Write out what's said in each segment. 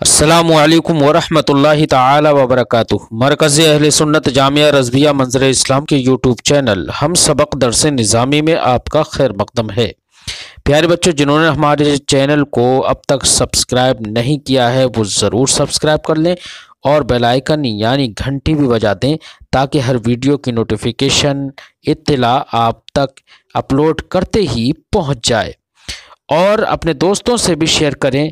السلام علیکم ورحمۃ اللہ تعالی وبرکاتہ۔ مرکز اہل سنت جامعہ رضویہ منظر اسلام کے یوٹیوب چینل ہم سبق درس نظامی میں آپ کا خیر مقدم ہے۔ پیارے بچوں، جنہوں نے ہمارے چینل کو اب تک سبسکرائب نہیں کیا ہے وہ ضرور سبسکرائب کر لیں اور بیل آئیکن یعنی گھنٹی بھی بجا دیں تاکہ ہر ویڈیو کی نوٹیفیکیشن اطلاع آپ تک اپلوڈ کرتے ہی پہنچ جائے، اور اپنے دوستوں سے بھی شیئر کریں،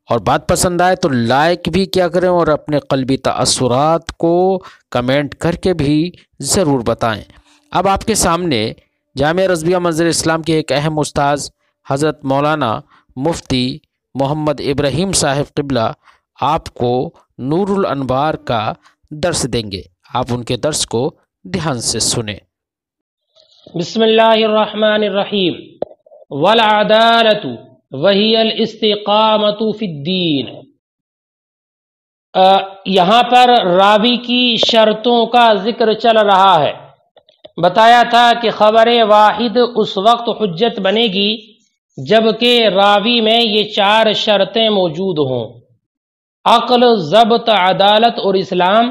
اور بات پسند آئے تو لائک بھی کیا کریں، اور اپنے قلبی تاثرات کو کمنٹ کر کے بھی ضرور بتائیں۔ اب آپ کے سامنے جامعہ رضویہ منظر اسلام کے ایک اہم استاذ حضرت مولانا مفتی محمد ابراہیم صاحب قبلہ آپ کو نور الانوار کا درس دیں گے۔ آپ ان کے درس کو دھیان سے سنیں۔ بسم اللہ الرحمن الرحیم۔ والعدالت وہی الاستقامت فی الدین۔ یہاں پر راوی کی شرطوں کا ذکر چل رہا ہے۔ بتایا تھا کہ خبر واحد اس وقت حجت بنے گی جبکہ راوی میں یہ 4 شرطیں موجود ہوں: عقل، ضبط، عدالت اور اسلام۔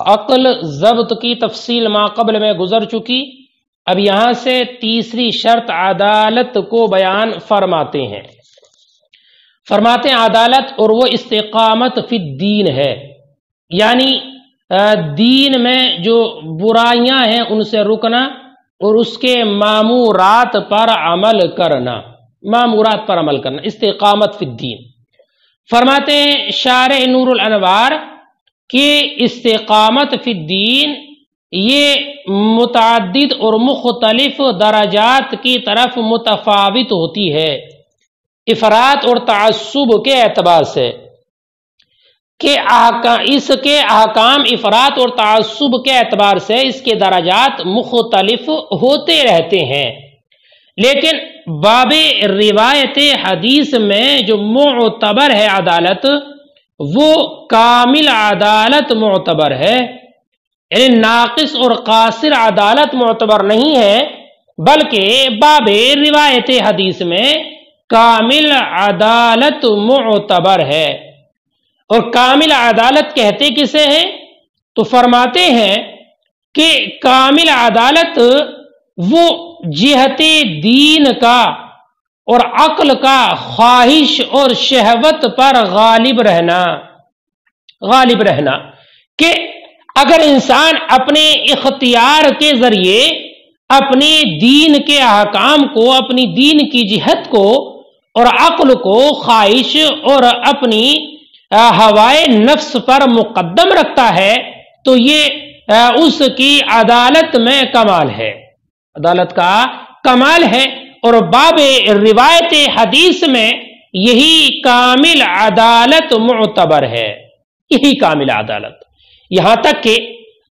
عقل ضبط کی تفصیل ما قبل میں گزر چکی، اب یہاں سے تیسری شرط عدالت کو بیان فرماتے ہیں۔ فرماتے ہیں عدالت، اور وہ استقامت فی الدین ہے، یعنی دین میں جو برائیاں ہیں ان سے رکنا اور اس کے مامورات پر عمل کرنا، استقامت فی الدین۔ فرماتے ہیں شارح نور الانوار کہ استقامت فی الدین یہ متعدد اور مختلف درجات کی طرف متفاوت ہوتی ہے، افراط اور تعصب کے اعتبار سے، کہ اس کے احکام افراط اور تعصب کے اعتبار سے اس کے درجات مختلف ہوتے رہتے ہیں، لیکن باب روایت حدیث میں جو معتبر ہے عدالت، وہ کامل عدالت معتبر ہے، یعنی ناقص اور قاصر عدالت معتبر نہیں ہے، بلکہ باب روایت حدیث میں کامل عدالت معتبر ہے۔ اور کامل عدالت کہتے کسے ہیں؟ تو فرماتے ہیں کہ کامل عدالت وہ جہت دین کا اور عقل کا خواہش اور شہوت پر غالب رہنا، کہ اگر انسان اپنے اختیار کے ذریعے اپنے دین کے احکام کو، اپنی دین کی جہت کو اور عقل کو خواہش اور اپنی ہوائے نفس پر مقدم رکھتا ہے تو یہ اس کی عدالت میں کمال ہے، عدالت کا کمال ہے۔ اور باب روایت حدیث میں یہی کامل عدالت معتبر ہے، یہی کامل عدالت۔ یہاں تک کہ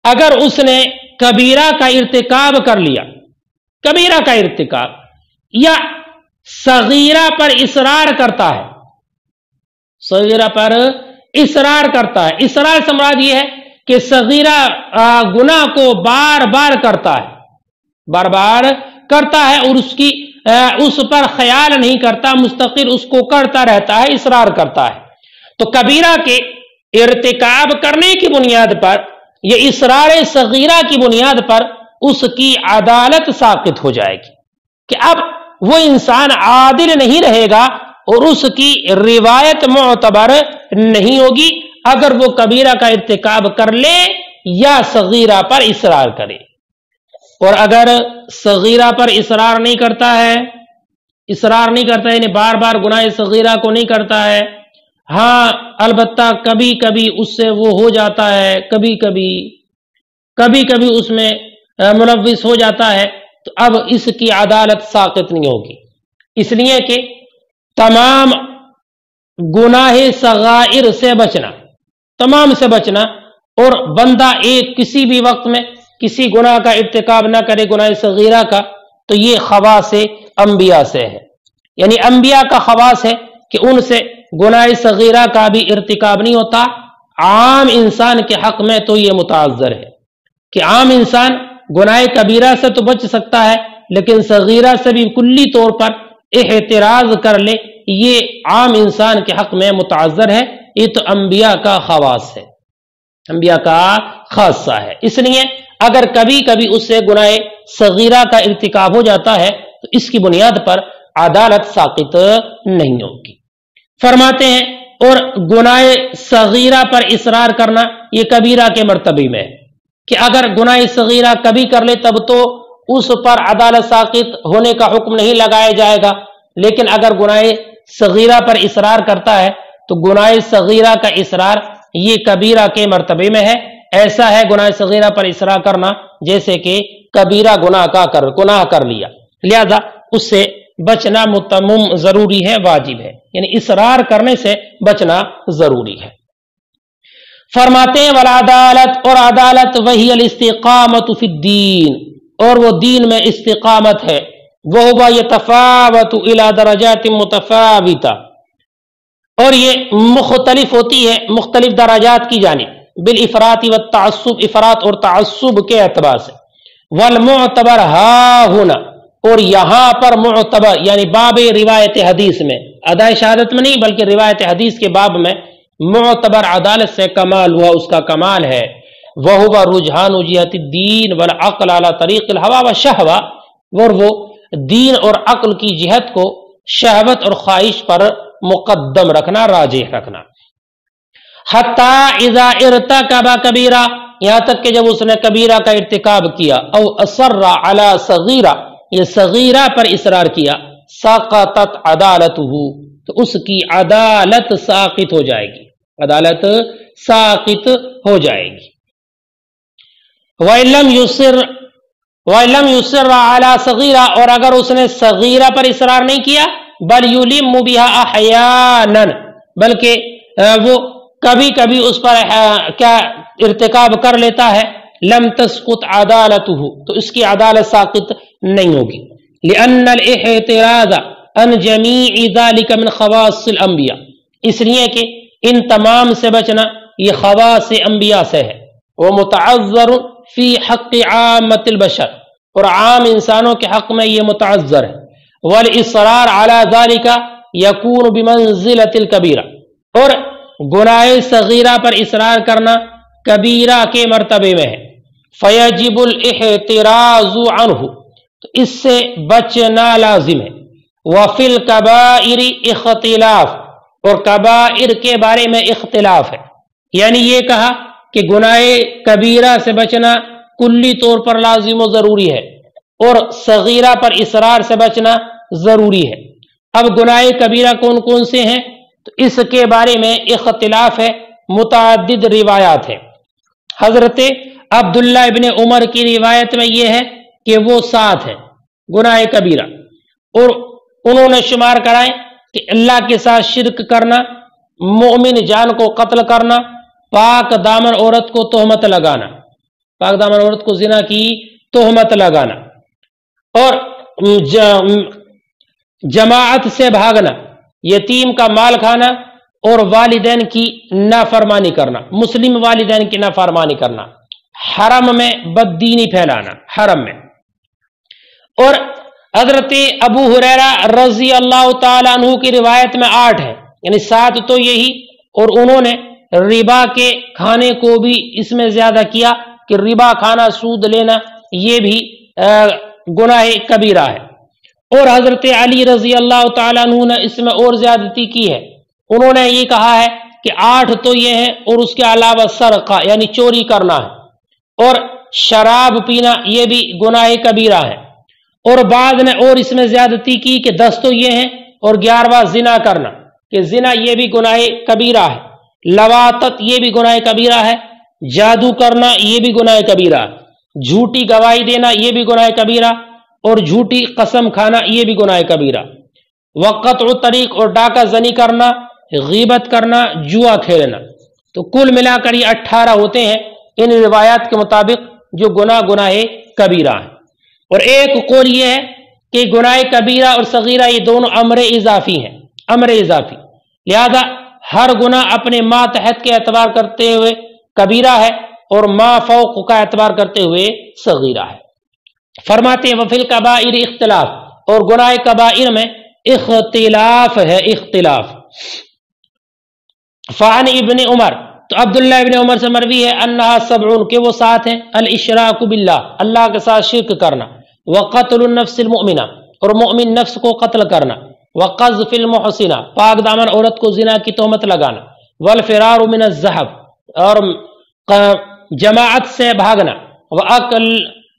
اگر اس نے کبیرہ کا ارتکاب کر لیا، کبیرہ کا ارتکاب، یا صغیرہ پر اصرار کرتا ہے، صغیرہ پر اصرار کرتا ہے، اصرار سے مراد یہ ہے کہ صغیرہ گناہ کو بار بار کرتا ہے اور اس پر خیال نہیں کرتا، مستقل اس کو کرتا رہتا ہے، اصرار کرتا ہے، تو کبیرہ کے ارتکاب کرنے کی بنیاد پر یا اصرار صغیرہ کی بنیاد پر اس کی عدالت ساقط ہو جائے گی، کہ اب وہ انسان عادل نہیں رہے گا اور اس کی روایت معتبر نہیں ہوگی اگر وہ کبیرہ کا ارتکاب کر لے یا صغیرہ پر اصرار کرے۔ اور اگر صغیرہ پر اصرار نہیں کرتا ہے یعنی بار بار گناہ صغیرہ کو نہیں کرتا ہے، ہاں البتہ کبھی کبھی اس سے وہ ہو جاتا ہے، کبھی کبھی اس میں ملوث ہو جاتا ہے، تو اب اس کی عدالت ساقط نہیں ہوگی، اس لیے کہ تمام گناہ صغائر سے بچنا اور بندہ کسی بھی وقت میں کسی گناہ کا ارتکاب نہ کرے، گناہ صغیرہ کا، تو یہ خواص انبیاء سے ہے، یعنی انبیاء کا خواص ہے کہ ان سے گناہ صغیرہ کا بھی ارتکاب نہیں ہوتا۔ عام انسان کے حق میں تو یہ متعذر ہے کہ عام انسان گناہ کبیرہ سے تو بچ سکتا ہے لیکن صغیرہ سے بھی کلی طور پر احتراز کر لے، یہ عام انسان کے حق میں متعذر ہے، یہ تو انبیاء کا خواص ہے، انبیاء کا خاصہ ہے۔ اس لیے اگر کبھی کبھی اس سے گناہ صغیرہ کا ارتکاب ہو جاتا ہے تو اس کی بنیاد پر عدالت ساقط نہیں ہوگی۔ فرماتے ہیں اور گناہ صغیرہ پر اصرار کرنا یہ کبیرہ کے مرتبے میں ہے کہ اگر گناہ صغیرہ کبھی کر لے تب تو اس پر عدالت ساقط ہونے کا حکم نہیں لگایا جائے گا، لیکن اگر گناہ صغیرہ پر اصرار کرتا ہے تو گناہ صغیرہ کا اصرار یہ کبیرہ کے مرتبے میں ہے۔ ایسا ہے گناہ صغیرہ پر اصرار کرنا جیسے کہ کبیرہ گناہ کر لیا، لہذا اس سے بچنا متمم ضروری ہے، واجب ہے، یعنی اصرار کرنے سے بچنا ضروری ہے۔ فرماتے ہیں والعدالت، اور عدالت وہی الاستقامت فی الدین، اور وہ دین میں استقامت ہے، وہو یتفاوت الی درجات متفاوتہ، اور یہ مختلف ہوتی ہے مختلف درجات کی جانب، بالافراط والتعصب، افراط اور تعصب کے اعتبار سے، والمعتبر ہا ہونا، اور یہاں پر معتبر یعنی باب روایت حدیث میں، ادائے شہادت میں نہیں بلکہ روایت حدیث کے باب میں معتبر عدالت سے کمال ہوا، اس کا کمال ہے، وہو رجحان جہت الدین والعقل علی طریق الہوا والشہوہ، اور وہ دین اور عقل کی جہت کو شہوت اور خواہش پر مقدم رکھنا، راجح رکھنا۔ حتی اذا ارتکب کبیرہ، یہاں تک کہ جب اس نے کبیرہ کا ارتکاب کیا، او اصر علی صغیرہ، یہ صغیرہ پر اصرار کیا، سقطت عدالتہ، تو اس کی عدالت ساقط ہو جائے گی، عدالت ساقط ہو جائے گی۔ وَإِلَّمْ يُصِرَّ عَلَى صَغِيرَةٍ، اور اگر اس نے صغیرہ پر اصرار نہیں کیا، بل يُلِمُّ بِهَا أَحْيَانًا، بلکہ وہ کبھی کبھی اس پر کیا ارتکاب کر لیتا ہے، لم تسقط عدالتہ، تو اس کی عدالت ساقط نہیں ہوگی، لأن الاحتراز عن جمیع ذلك من خواص الانبیاء، اس لیے کہ ان تمام سے بچنا یہ خواص انبیاء سے ہے، وہ متعذر فی حق عامۃ البشر، اور عام انسانوں کے حق میں یہ متعذر ہے، والاصرار علی ذلک یکون بمنزلۃ الکبیرہ، اور گناہ صغیرہ پر اصرار کرنا کبیرہ کے مرتبے میں ہے، فیجب الاحتراز عنہ، تو اس سے بچنا لازم ہے، وفی الکبائر اختلاف، اور کبائر کے بارے میں اختلاف ہے، یعنی یہ کہا کہ گناہ کبیرہ سے بچنا کلی طور پر لازم و ضروری ہے، اور صغیرہ پر اصرار سے بچنا ضروری ہے۔ اب گناہ کبیرہ کون کون سے ہیں تو اس کے بارے میں اختلاف ہے، متعدد روایات ہیں۔ حضرت عبداللہ ابن عمر کی روایت میں یہ ہے کہ وہ 7 ہیں گناہ کبیرہ، اور انہوں نے شمار کرائے کہ اللہ کے ساتھ شرک کرنا، مومن جان کو قتل کرنا، پاک دامن عورت کو تہمت لگانا، پاک دامن عورت کو زنا کی تہمت لگانا، اور جماعت سے بھاگنا، یتیم کا مال کھانا، اور والدین کی نافرمانی کرنا، مسلم والدین کی نافرمانی کرنا، حرم میں بددینی پھیلانا، حرم میں۔ اور حضرت ابو ہریرہ رضی اللہ تعالیٰ عنہ کی روایت میں 8 ہے، یعنی 7 تو یہی، اور انہوں نے ربا کے کھانے کو بھی اس میں زیادہ کیا کہ ربا کھانا، سود لینا، یہ بھی گناہ کبیرہ ہے۔ اور حضرت علی رضی اللہ تعالیٰ عنہ نے اس میں اور زیادتی کی ہے، انہوں نے یہ کہا ہے کہ 8 تو یہ ہیں، اور اس کے علاوہ سرقہ یعنی چوری کرنا ہے، اور شراب پینا یہ بھی گناہ کبیرہ ہے، اور بعض نے اور اس میں زیادتی کی کہ 10 تو یہ ہیں، اور 11واں زنا کرنا، کہ زنا یہ بھی گناہ کبیرہ ہے، لواطت یہ بھی گناہ کبیرہ ہے، جادو کرنا یہ بھی گناہ کبیرہ ہے، جھوٹی گواہی دینا یہ بھی گناہ کبیرہ، اور جھوٹی قسم کھانا یہ بھی گناہ کبیرہ، وقطع الطریق اور ڈاکہ زنی کرنا، غیبت کرنا، جوا کھیلنا، تو کل ملا کر یہ 18 ہوتے ہیں ان روایات کے مطابق جو گناہ کبیرہ ہیں۔ اور ایک قول یہ ہے کہ گناہ کبیرہ اور صغیرہ یہ دونوں امر اضافی ہیں، امر اضافی، لہذا ہر گناہ اپنے ما تحت کے اعتبار کرتے ہوئے کبیرہ ہے، اور ما فوق کا اعتبار کرتے ہوئے صغیرہ ہے۔ فرماتے ہیں وفی الکبائر اختلاف، اور گناہ کبائر میں اختلاف ہے، اختلاف۔ فعن ابن عمر، تو عبداللہ ابن عمر سے مروی ہے انہا 70 کہ وہ 7 ہیں، الاشراک باللہ اللہ کے ساتھ شرک کرنا، وقتل النفس المؤمنہ اور مؤمن نفس کو قتل کرنا، وقذف المحسنہ پاک دامن عورت کو زنا کی تہمت لگانا، والفرار من الذہب اور جماعت سے بھاگنا،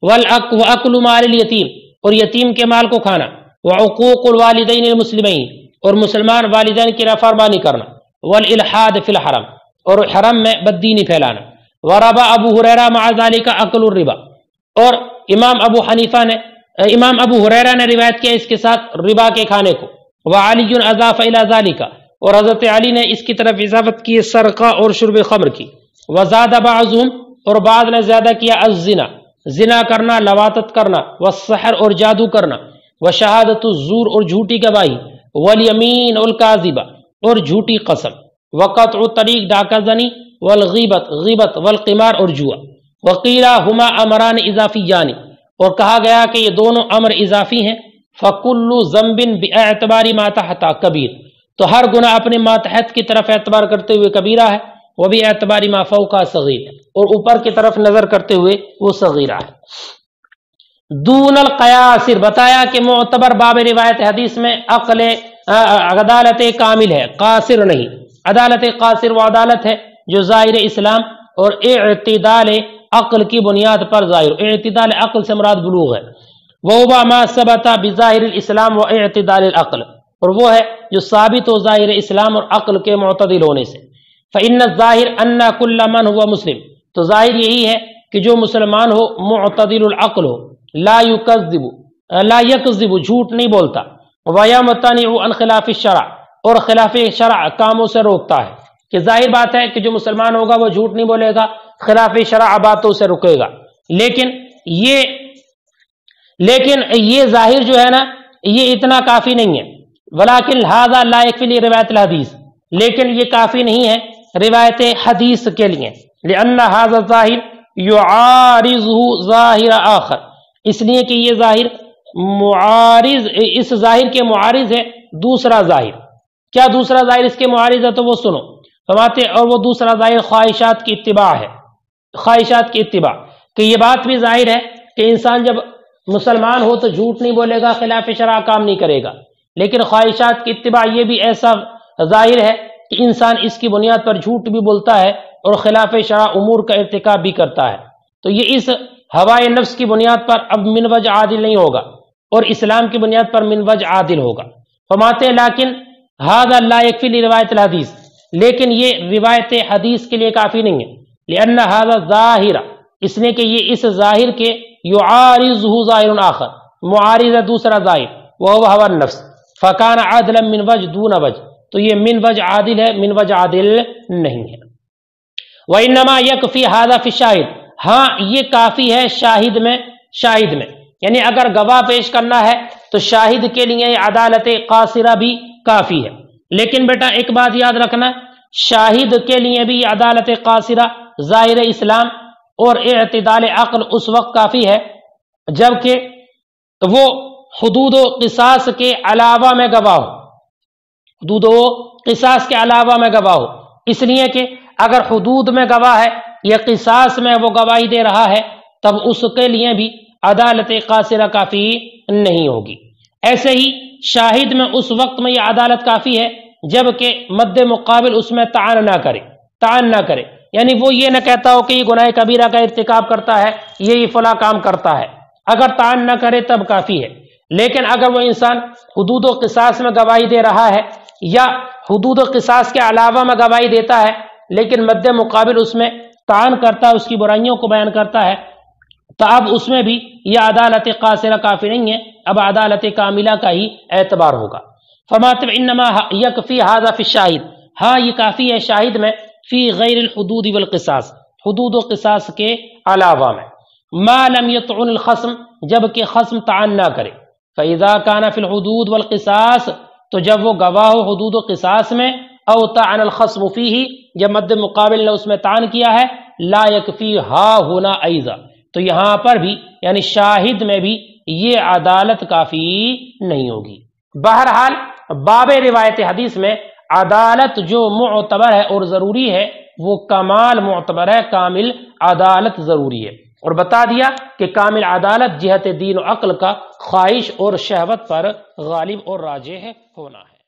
وَأَكْلُ مال الیتیم اور یتیم کے مال کو کھانا، وعقوق الوالدین المسلمین اور مسلمان والدین کی نافرمانی کرنا، والالحاد فی الحرم اور حرم میں بددینی پھیلانا، وربا ابو ہریرہ مع ذالک اکل الربا اور امام ابو ہریرہ نے روایت کیا اس کے ساتھ ربا کے کھانے کو، وعلی اضاف الی ذالک اور حضرت علی نے اس کی طرف اضافت کی سرقہ اور شرب خمر کی، وزاد بعضهم اور بعض نے زیادہ کیا الزنا زنا کرنا، لواطت کرنا، والسحر اور جادو کرنا، وشہادت الزور اور جھوٹی گواہی، والیمین الکاذبہ اور جھوٹی قسم، وقطع الطریق ڈاکہ زنی، والغیبت والقمار اور جوا، وقیلا ہما امران اضافیان اور کہا گیا کہ یہ دونوں امر اضافی ہیں، فکل ذنب باعتبار ما تحت کبیر تو ہر گناہ اپنے ماتحت کی طرف اعتبار کرتے ہوئے کبیرہ ہے، وہ بھی اعتباری ما فوقہ صغیر اور اوپر کی طرف نظر کرتے ہوئے وہ صغیرہ ہے۔ دون القیاسر بتایا کہ معتبر باب روایت حدیث میں عقل عدالت کامل ہے، قاصر نہیں۔ عدالت قاصر وہ عدالت ہے جو ظاہر اسلام اور اعتدال عقل کی بنیاد پر ظاہر، اعتدال عقل سے مراد بلوغ ہے، وہ ما ثبت بظاہر الاسلام و اعتدال العقل اور وہ ہے جو ثابت ہو ظاہر اسلام اور عقل کے معتدل ہونے سے۔ فإن الظاہر ان کل من هو مسلم تو ظاہر یہی ہے کہ جو مسلمان ہو معتدل العقل ہو، لا یکذب جھوٹ نہیں بولتا، ویمتنع عن خلاف الشرع اور خلاف شرع کاموں سے روکتا ہے، کہ ظاہر بات ہے کہ جو مسلمان ہوگا وہ جھوٹ نہیں بولے گا، خلاف شرع باتوں سے رکے گا، لیکن یہ ظاہر جو ہے نا یہ اتنا کافی نہیں ہے، ولیکن ھذا لا یکفی لروایت الحدیث لیکن یہ کافی نہیں ہے روایت حدیث کے لیے، لأن ھذا الظاہر یعارضہ ظاہر آخر اس لیے کہ یہ ظاہر معارض اس ظاہر کے معارض ہے دوسرا ظاہر۔ کیا دوسرا ظاہر اس کے معارض ہے تو وہ سنو فرماتے، اور وہ دوسرا ظاہر خواہشات کی اتباع ہے، خواہشات کی اتباع، کہ یہ بات بھی ظاہر ہے کہ انسان جب مسلمان ہو تو جھوٹ نہیں بولے گا، خلاف شرع کام نہیں کرے گا، لیکن خواہشات کی اتباع یہ بھی ایسا ظاہر ہے کہ انسان اس کی بنیاد پر جھوٹ بھی بولتا ہے اور خلاف شرع امور کا ارتکاب بھی کرتا ہے، تو یہ اس ہوائے نفس کی بنیاد پر اب من وجہ عادل نہیں ہوگا اور اسلام کی بنیاد پر من وجہ عادل ہوگا۔ فرماتے لیکن ھذا لا یکفی لروایت الحدیث لیکن یہ روایت حدیث کے لیے کافی نہیں ہے، لأن ھذا ظاہر اس نے کہ یہ اس ظاہر کے یعارضہ ظاہر آخر معارض ہے دوسرا ظاہر، وہو ھوی النفس، فکان عادلا من وجہ دون وجہ تو یہ من وجہ عادل ہے، من وجہ عادل نہیں ہے۔ وانما یکفی ھذا فی الشاہد ہاں یہ کافی ہے شاہد میں یعنی اگر گواہ پیش کرنا ہے تو شاہد کے لیے عدالت قاصرہ بھی کافی ہے، لیکن بیٹا ایک بات یاد رکھنا، شاہد کے لیے بھی عدالت قاصرہ ظاہر اسلام اور اعتدال عقل اس وقت کافی ہے جبکہ وہ حدود و قصاص کے علاوہ میں گواہ ہو، حدود و قصاص کے علاوہ میں گواہ ہو، اس لیے کہ اگر حدود میں گواہ ہے یا قصاص میں وہ گواہی دے رہا ہے تب اس کے لیے بھی عدالت قاصرہ کافی نہیں ہوگی۔ ایسے ہی شاہد میں اس وقت میں یہ عدالت کافی ہے جبکہ مد مقابل اس میں تعان نہ کرے، یعنی وہ یہ نہ کہتا ہو کہ یہ گناہ کبیرہ کا ارتکاب کرتا ہے، یہ فلاں کام کرتا ہے، اگر تعان نہ کرے تب کافی ہے، لیکن اگر وہ انسان حدود و قصاص میں گواہی دے رہا ہے یا حدود و قصاص کے علاوہ میں گواہی دیتا ہے لیکن مد مقابل اس میں تعان کرتا ہے، اس کی برائیوں کو بیان کرتا ہے، تو اب اس میں بھی یہ عدالت قاصرہ کافی نہیں ہے، اب عدالت کاملہ کا ہی اعتبار ہوگا۔ فرماتے انما یکفی ھذا فی الشاہد ہاں یہ کافی ہے شاہد میں، فی غیر الحدود والقصاص حدود و قصاص کے علاوہ میں، ما لم یطعن الخصم جبکہ خصم تعان نہ کرے، فاذا کان فی الحدود والقصاص تو جب وہ گواہ ہو حدود و قصاص میں، او تعن الخصم فیہ جب مد مقابل نے اس میں تعان کیا ہے، لا یکفی ہا ہونا ایضا تو یہاں پر بھی یعنی شاہد میں بھی یہ عدالت کافی نہیں ہوگی۔ بہرحال باب روایت حدیث میں عدالت جو معتبر ہے اور ضروری ہے وہ کمال معتبر ہے، کامل عدالت ضروری ہے، اور بتا دیا کہ کامل عدالت جہت دین و عقل کا خواہش اور شہوت پر غالب اور راجح ہونا ہے۔